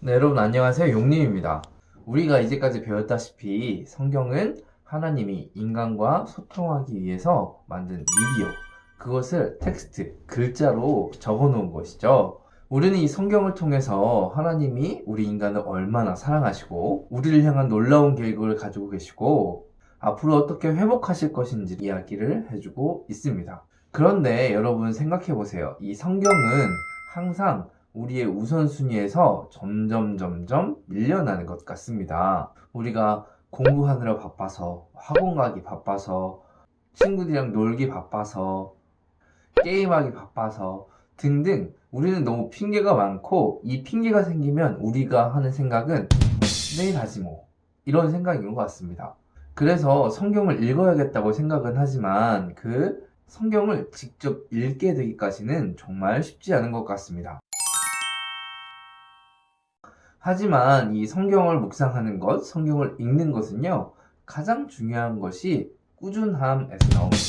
네, 여러분 안녕하세요. 용님입니다. 우리가 이제까지 배웠다시피 성경은 하나님이 인간과 소통하기 위해서 만든 미디어, 그것을 텍스트, 글자로 적어 놓은 것이죠. 우리는 이 성경을 통해서 하나님이 우리 인간을 얼마나 사랑하시고 우리를 향한 놀라운 계획을 가지고 계시고 앞으로 어떻게 회복하실 것인지 이야기를 해주고 있습니다. 그런데 여러분 생각해 보세요. 이 성경은 항상 우리의 우선순위에서 점점 밀려나는 것 같습니다. 우리가 공부하느라 바빠서, 학원 가기 바빠서, 친구들이랑 놀기 바빠서, 게임하기 바빠서 등등 우리는 너무 핑계가 많고 이 핑계가 생기면 우리가 하는 생각은 내일 하지 뭐 이런 생각인 것 같습니다. 그래서 성경을 읽어야겠다고 생각은 하지만 그 성경을 직접 읽게 되기까지는 정말 쉽지 않은 것 같습니다. 하지만 이 성경을 묵상하는 것, 성경을 읽는 것은요, 가장 중요한 것이 꾸준함에서 나옵니다.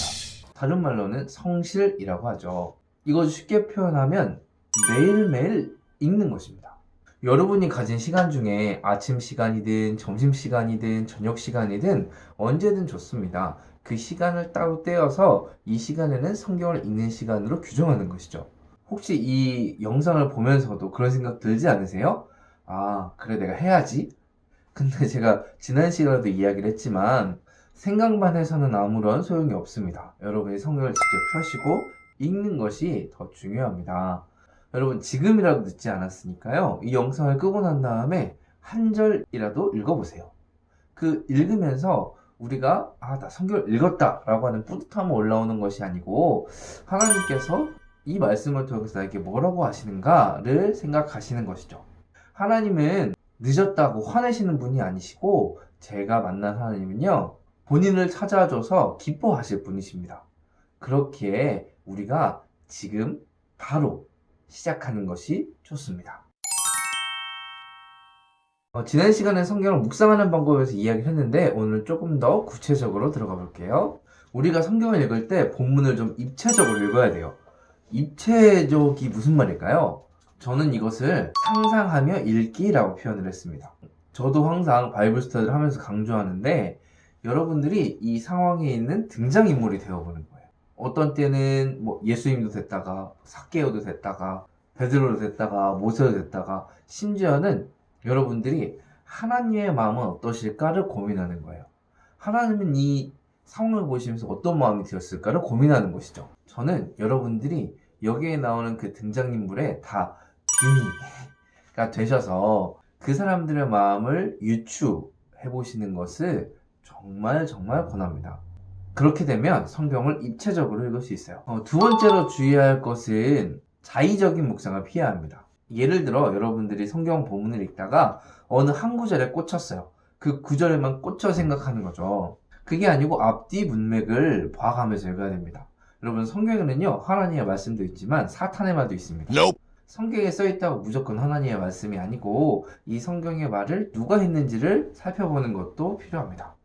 다른 말로는 성실이라고 하죠. 이것을 쉽게 표현하면 매일매일 읽는 것입니다. 여러분이 가진 시간 중에 아침 시간이든 점심 시간이든 저녁 시간이든 언제든 좋습니다. 그 시간을 따로 떼어서 이 시간에는 성경을 읽는 시간으로 규정하는 것이죠. 혹시 이 영상을 보면서도 그런 생각 들지 않으세요? 아, 그래, 내가 해야지. 근데 제가 지난 시간에도 이야기를 했지만, 생각만 해서는 아무런 소용이 없습니다. 여러분이 성경을 직접 펴시고 읽는 것이 더 중요합니다. 여러분, 지금이라도 늦지 않았으니까요. 이 영상을 끄고 난 다음에 한 절이라도 읽어보세요. 그 읽으면서 우리가, 아, 나 성경을 읽었다 라고 하는 뿌듯함이 올라오는 것이 아니고, 하나님께서 이 말씀을 통해서 나에게 뭐라고 하시는가를 생각하시는 것이죠. 하나님은 늦었다고 화내시는 분이 아니시고 제가 만난 하나님은요 본인을 찾아줘서 기뻐하실 분이십니다. 그렇기에 우리가 지금 바로 시작하는 것이 좋습니다. 지난 시간에 성경을 묵상하는 방법에 대해서 이야기를 했는데 오늘 조금 더 구체적으로 들어가 볼게요. 우리가 성경을 읽을 때 본문을 좀 입체적으로 읽어야 돼요. 입체적이 무슨 말일까요? 저는 이것을 상상하며 읽기라고 표현을 했습니다. 저도 항상 바이블 스터디를 하면서 강조하는데 여러분들이 이 상황에 있는 등장인물이 되어보는 거예요. 어떤 때는 뭐 예수님도 됐다가 삭개오도 됐다가 베드로도 됐다가 모세도 됐다가 심지어는 여러분들이 하나님의 마음은 어떠실까를 고민하는 거예요. 하나님은 이 상황을 보시면서 어떤 마음이 들었을까를 고민하는 것이죠. 저는 여러분들이 여기에 나오는 그 등장인물에 다 빙의가 되셔서 그 사람들의 마음을 유추해 보시는 것을 정말 권합니다. 그렇게 되면 성경을 입체적으로 읽을 수 있어요. 두 번째로 주의할 것은 자의적인 묵상을 피해야 합니다. 예를 들어 여러분들이 성경 본문을 읽다가 어느 한 구절에 꽂혔어요. 그 구절에만 꽂혀 생각하는 거죠. 그게 아니고 앞뒤 문맥을 봐가면서 읽어야 됩니다. 여러분 성경에는요 하나님의 말씀도 있지만 사탄의 말도 있습니다. Nope. 성경에 써있다고 무조건 하나님의 말씀이 아니고 이 성경의 말을 누가 했는지를 살펴보는 것도 필요합니다.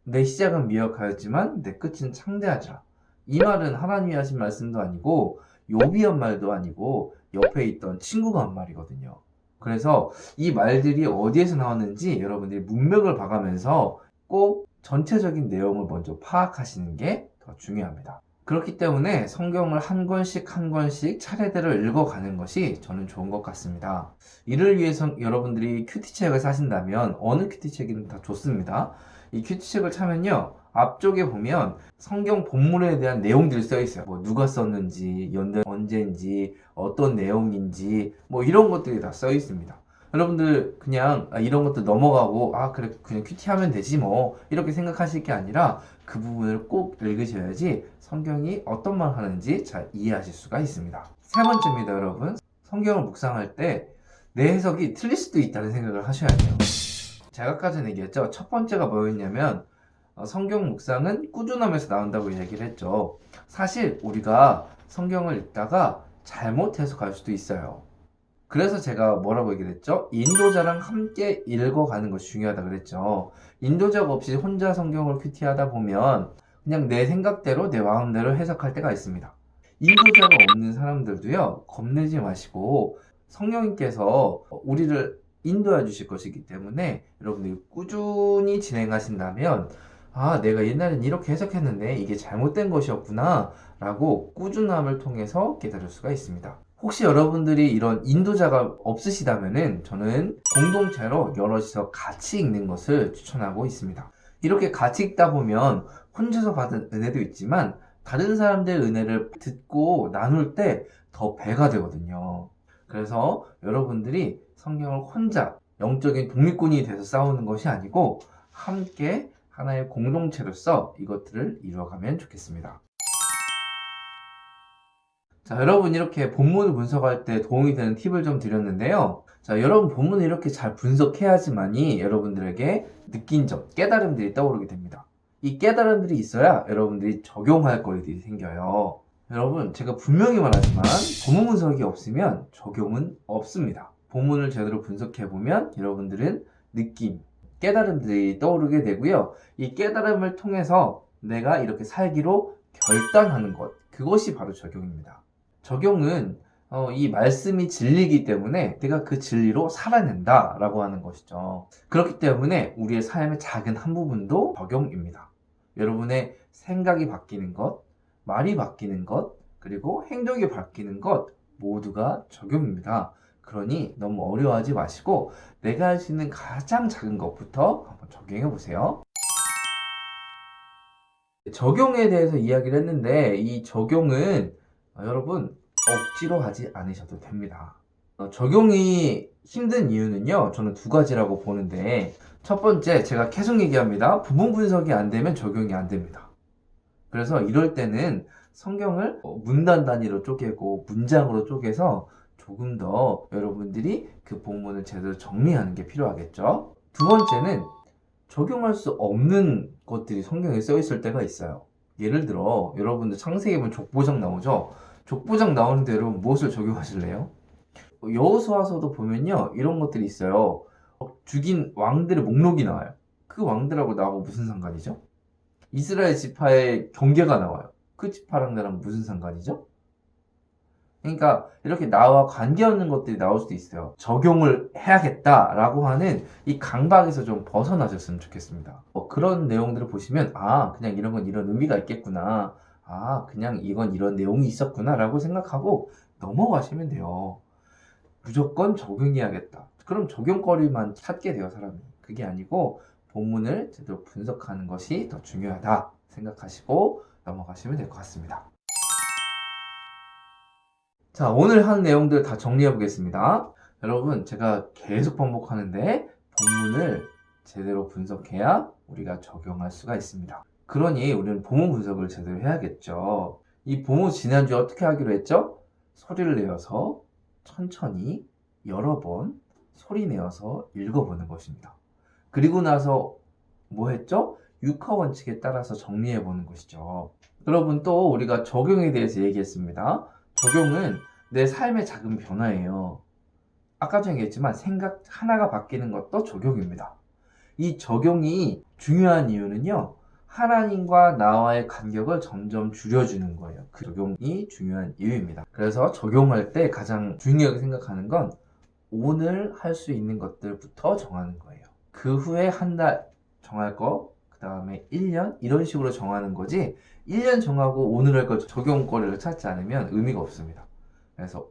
내 시작은 미약하였지만 내 끝은 창대하리라. 이 말은 하나님이 하신 말씀도 아니고 욥이 한 말도 아니고 옆에 있던 친구가 한 말이거든요. 그래서 이 말들이 어디에서 나왔는지 여러분들이 문맥을 봐가면서 꼭 전체적인 내용을 먼저 파악하시는 게 더 중요합니다. 그렇기 때문에 성경을 한 권씩 차례대로 읽어가는 것이 저는 좋은 것 같습니다. 이를 위해서 여러분들이 큐티책을 사신다면 어느 큐티책이든 다 좋습니다. 이 큐티책을 차면요 앞쪽에 보면 성경 본문에 대한 내용들이 써 있어요. 뭐 누가 썼는지, 연대 언제인지, 어떤 내용인지 뭐 이런 것들이 다 써 있습니다. 여러분들 그냥 이런 것들 넘어가고 그래 그냥 큐티하면 되지 뭐 이렇게 생각하실 게 아니라 그 부분을 꼭 읽으셔야지 성경이 어떤 말 하는지 잘 이해하실 수가 있습니다. 세 번째입니다, 여러분. 성경을 묵상할 때 내 해석이 틀릴 수도 있다는 생각을 하셔야 돼요. 제가 아까 전에 얘기했죠. 첫 번째가 뭐였냐면 성경 묵상은 꾸준함에서 나온다고 얘기를 했죠. 사실 우리가 성경을 읽다가 잘못 해석할 수도 있어요. 그래서 제가 뭐라고 얘기를 했죠? 인도자랑 함께 읽어가는 것이 중요하다 그랬죠. 인도자가 없이 혼자 성경을 큐티하다 보면 그냥 내 생각대로 내 마음대로 해석할 때가 있습니다. 인도자가 없는 사람들도요, 겁내지 마시고 성령님께서 우리를 인도해 주실 것이기 때문에 여러분들이 꾸준히 진행하신다면 내가 옛날엔 이렇게 해석했는데 이게 잘못된 것이었구나 라고 꾸준함을 통해서 깨달을 수가 있습니다. 혹시 여러분들이 이런 인도자가 없으시다면은 저는 공동체로 여럿이서 같이 읽는 것을 추천하고 있습니다. 이렇게 같이 읽다 보면 혼자서 받은 은혜도 있지만 다른 사람들의 은혜를 듣고 나눌 때 더 배가 되거든요. 그래서 여러분들이 성경을 혼자 영적인 독립군이 돼서 싸우는 것이 아니고 함께 하나의 공동체로서 이것들을 이루어가면 좋겠습니다. 자, 여러분 이렇게 본문을 분석할 때 도움이 되는 팁을 좀 드렸는데요. 자, 여러분 본문을 이렇게 잘 분석해야지만이 여러분들에게 느낀 점, 깨달음들이 떠오르게 됩니다. 이 깨달음들이 있어야 여러분들이 적용할 거리들이 생겨요. 여러분, 제가 분명히 말하지만 본문 분석이 없으면 적용은 없습니다. 본문을 제대로 분석해보면 여러분들은 느낌, 깨달음들이 떠오르게 되고요. 이 깨달음을 통해서 내가 이렇게 살기로 결단하는 것, 그것이 바로 적용입니다. 적용은 이 말씀이 진리이기 때문에 내가 그 진리로 살아낸다 라고 하는 것이죠. 그렇기 때문에 우리의 삶의 작은 한 부분도 적용입니다. 여러분의 생각이 바뀌는 것, 말이 바뀌는 것, 그리고 행동이 바뀌는 것 모두가 적용입니다. 그러니 너무 어려워하지 마시고 내가 할 수 있는 가장 작은 것부터 한번 적용해 보세요. 적용에 대해서 이야기를 했는데 이 적용은 여러분 억지로 하지 않으셔도 됩니다. 적용이 힘든 이유는요, 저는 두 가지라고 보는데, 첫 번째, 제가 계속 얘기합니다. 부분 분석이 안 되면 적용이 안 됩니다. 그래서 이럴 때는 성경을 문단 단위로 쪼개고 문장으로 쪼개서 조금 더 여러분들이 그 본문을 제대로 정리하는 게 필요하겠죠. 두 번째는 적용할 수 없는 것들이 성경에 써 있을 때가 있어요. 예를 들어 여러분들 창세기 보면 족보장 나오죠. 족보장 나오는데 여러분 무엇을 적용하실래요? 여호수아서도 보면요 이런 것들이 있어요. 죽인 왕들의 목록이 나와요. 그 왕들하고 나하고 무슨 상관이죠? 이스라엘 지파의 경계가 나와요. 그 지파랑 나랑 무슨 상관이죠? 그러니까 이렇게 나와 관계없는 것들이 나올 수도 있어요. 적용을 해야겠다라고 하는 이 강박에서 좀 벗어나셨으면 좋겠습니다. 그런 내용들을 보시면 그냥 이런 건 이런 의미가 있겠구나. 그냥 이건 이런 내용이 있었구나 라고 생각하고 넘어가시면 돼요. 무조건 적용해야겠다. 그럼 적용거리만 찾게 돼요, 사람이. 그게 아니고 본문을 제대로 분석하는 것이 더 중요하다 생각하시고 넘어가시면 될 것 같습니다. 자, 오늘 한 내용들 다 정리해 보겠습니다. 여러분, 제가 계속 반복하는데 본문을 제대로 분석해야 우리가 적용할 수가 있습니다. 그러니 우리는 본문 분석을 제대로 해야겠죠. 이 본문 지난주에 어떻게 하기로 했죠? 소리를 내어서 천천히 여러 번 소리 내어서 읽어보는 것입니다. 그리고 나서 뭐 했죠? 육하 원칙에 따라서 정리해 보는 것이죠. 여러분, 또 우리가 적용에 대해서 얘기했습니다. 적용은 내 삶의 작은 변화예요. 아까 전에 얘기했지만 생각 하나가 바뀌는 것도 적용입니다. 이 적용이 중요한 이유는요, 하나님과 나와의 간격을 점점 줄여주는 거예요. 그 적용이 중요한 이유입니다. 그래서 적용할 때 가장 중요하게 생각하는 건 오늘 할 수 있는 것들부터 정하는 거예요. 그 후에 한 달 정할 거, 그 다음에 1년 이런 식으로 정하는 거지 1년 정하고 오늘 할 거 적용거리를 찾지 않으면 의미가 없습니다. 그래서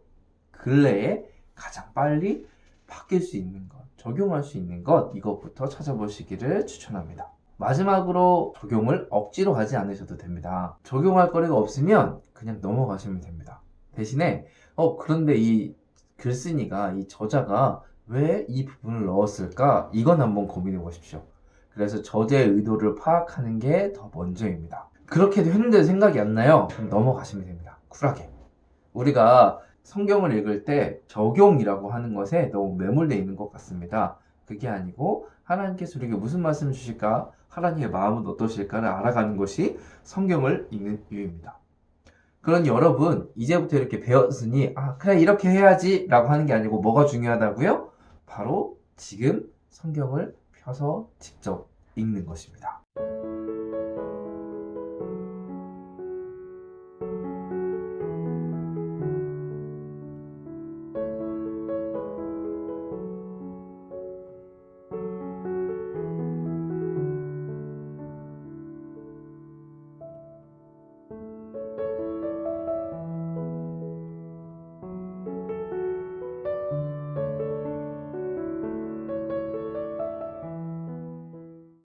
근래에 가장 빨리 바뀔 수 있는 것, 적용할 수 있는 것, 이것부터 찾아보시기를 추천합니다. 마지막으로 적용을 억지로 하지 않으셔도 됩니다. 적용할 거리가 없으면 그냥 넘어가시면 됩니다. 대신에 그런데 이 글쓴이가, 이 저자가 왜 이 부분을 넣었을까? 이건 한번 고민해 보십시오. 그래서 저자의 의도를 파악하는 게 더 먼저입니다. 그렇게도 했는데 생각이 안 나요? 그럼 넘어가시면 됩니다. 쿨하게. 우리가 성경을 읽을 때 적용이라고 하는 것에 너무 매몰되어 있는 것 같습니다. 그게 아니고 하나님께서 우리에게 무슨 말씀을 주실까? 하나님의 마음은 어떠실까를 알아가는 것이 성경을 읽는 이유입니다. 그러니 여러분, 이제부터 이렇게 배웠으니 그래 이렇게 해야지 라고 하는 게 아니고 뭐가 중요하다고요? 바로 지금 성경을 펴서 직접 읽는 것입니다.